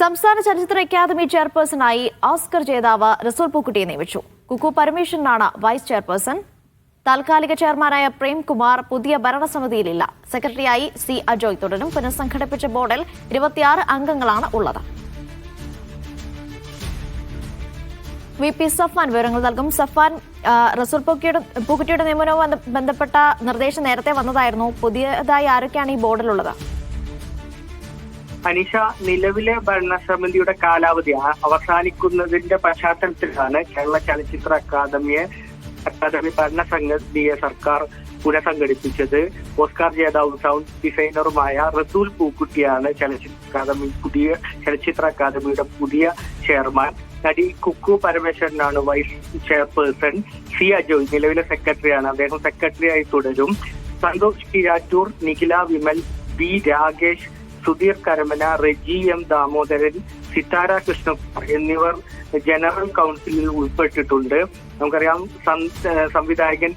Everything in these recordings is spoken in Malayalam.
സംസ്ഥാന ചലച്ചിത്ര അക്കാദമി ചെയർപേഴ്സണായി ഓസ്കർ ജേതാവ് റസൂൽ പൂക്കുട്ടിയെ നിയമിച്ചു. കുക്കു പരമേശ്വരനാണ് വൈസ് ചെയർപേഴ്സൺ. താൽക്കാലിക ചെയർമാനായ പ്രേംകുമാർ പുതിയ ഭരണസമിതിയിലില്ല. സെക്രട്ടറിയായി സി അജോയ് തുടരും. പുനഃസംഘടിപ്പിച്ച ബോർഡിൽ 26 അംഗങ്ങളാണ് ഉള്ളത്. വി പി സഫാൻ വിവരങ്ങൾ നൽകും. സഫാൻ, റസൂൽ പൂക്കുട്ടിയുടെ നിയമനവുമായി ബന്ധപ്പെട്ട നിർദ്ദേശം നേരത്തെ വന്നതായിരുന്നു. പുതിയതായി ആരൊക്കെയാണ് ഈ ബോർഡിലുള്ളത്? അനീഷ, നിലവിലെ ഭരണസമിതിയുടെ കാലാവധി അവസാനിക്കുന്നതിന്റെ പശ്ചാത്തലത്തിലാണ് കേരള ചലച്ചിത്ര അക്കാദമി ഭരണസമിതിയെ സർക്കാർ പുനഃസംഘടിപ്പിച്ചത്. ഓസ്കാർ ജേതാവും സൗണ്ട് ഡിസൈനറുമായ റസൂൽ പൂക്കുട്ടിയാണ് ചലച്ചിത്ര അക്കാദമിയുടെ പുതിയ ചെയർമാൻ. നടി കുക്കു പരമേശ്വരനാണ് വൈസ് ചെയർപേഴ്സൺ. സി അജോയ് നിലവിലെ സെക്രട്ടറിയാണ്. അദ്ദേഹം സെക്രട്ടറിയായി തുടരും. സന്തോഷ് കിഴാറ്റൂർ, നിഖില വിമൽ, ബി രാകേഷ്, സുധീർ കരമന, റെജി എം ദാമോദരൻ, സിതാര കൃഷ്ണകുമാർ എന്നിവർ ജനറൽ കൗൺസിലിൽ ഉൾപ്പെട്ടിട്ടുണ്ട്. നമുക്കറിയാം, സംവിധായകൻ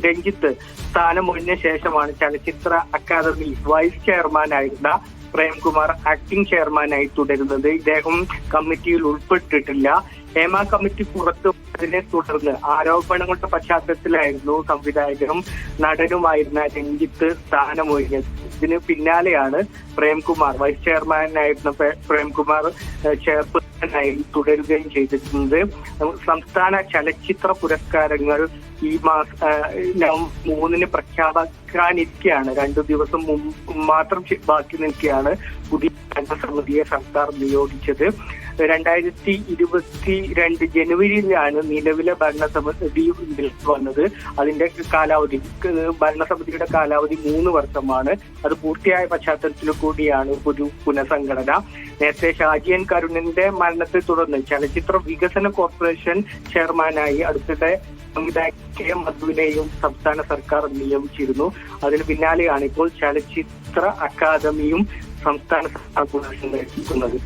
രഞ്ജിത്ത് സ്ഥാനമൊഴിഞ്ഞ ശേഷമാണ് ചലച്ചിത്ര അക്കാദമി വൈസ് ചെയർമാനായിരുന്ന പ്രേംകുമാർ ആക്ടിംഗ് ചെയർമാനായി തുടരുന്നത്. ഇദ്ദേഹം കമ്മിറ്റിയിൽ ഉൾപ്പെട്ടിട്ടില്ല. ഹേമ കമ്മിറ്റി പുറത്തു വന്നതിനെ തുടർന്ന് ആരോപണങ്ങളുടെ പശ്ചാത്തലത്തിലായിരുന്നു സംവിധായകനും നടനുമായിരുന്ന രഞ്ജിത്ത് സ്ഥാനമൊഴിഞ്ഞത്. ഇതിന് പിന്നാലെയാണ് പ്രേംകുമാർ വൈസ് ചെയർമാനായിരുന്ന പ്രേംകുമാർ ചെയർപേഴ്സണായി തുടരുകയും ചെയ്തിരുന്നത്. സംസ്ഥാന ചലച്ചിത്ര പുരസ്കാരങ്ങൾ ഈ നവംബർ 3 പ്രഖ്യാപിക്കാനിരിക്കെയാണ്. 2 ദിവസം മാത്രം ബാക്കി നിൽക്കുകയാണ് പുതിയ ഭരണസമിതിയെ സർക്കാർ നിയോഗിച്ചത്. 2022 ജനുവരിയിലാണ് നിലവിലെ ഭരണസമിതി വന്നത്. അതിന്റെ ഭരണസമിതിയുടെ കാലാവധി 3 വർഷമാണ്. അത് പൂർത്തിയായ പശ്ചാത്തലത്തിൽ കൂടിയാണ് ഒരു പുനഃസംഘടന. നേരത്തെ ഷാജിയൻ കരുണിന്റെ മരണത്തെ തുടർന്ന് ചലച്ചിത്ര വികസന കോർപ്പറേഷൻ ചെയർമാനായി അടുത്തിടെ സംവിധായകൻ കെ മധുവിനെയും സംസ്ഥാന സർക്കാർ നിയമിച്ചിരുന്നു. അതിന് പിന്നാലെയാണ് ഇപ്പോൾ ചലച്ചിത്ര അക്കാദമിയും സംസ്ഥാന സർക്കാർ പുനഃസംഘടിപ്പിക്കുന്നത്.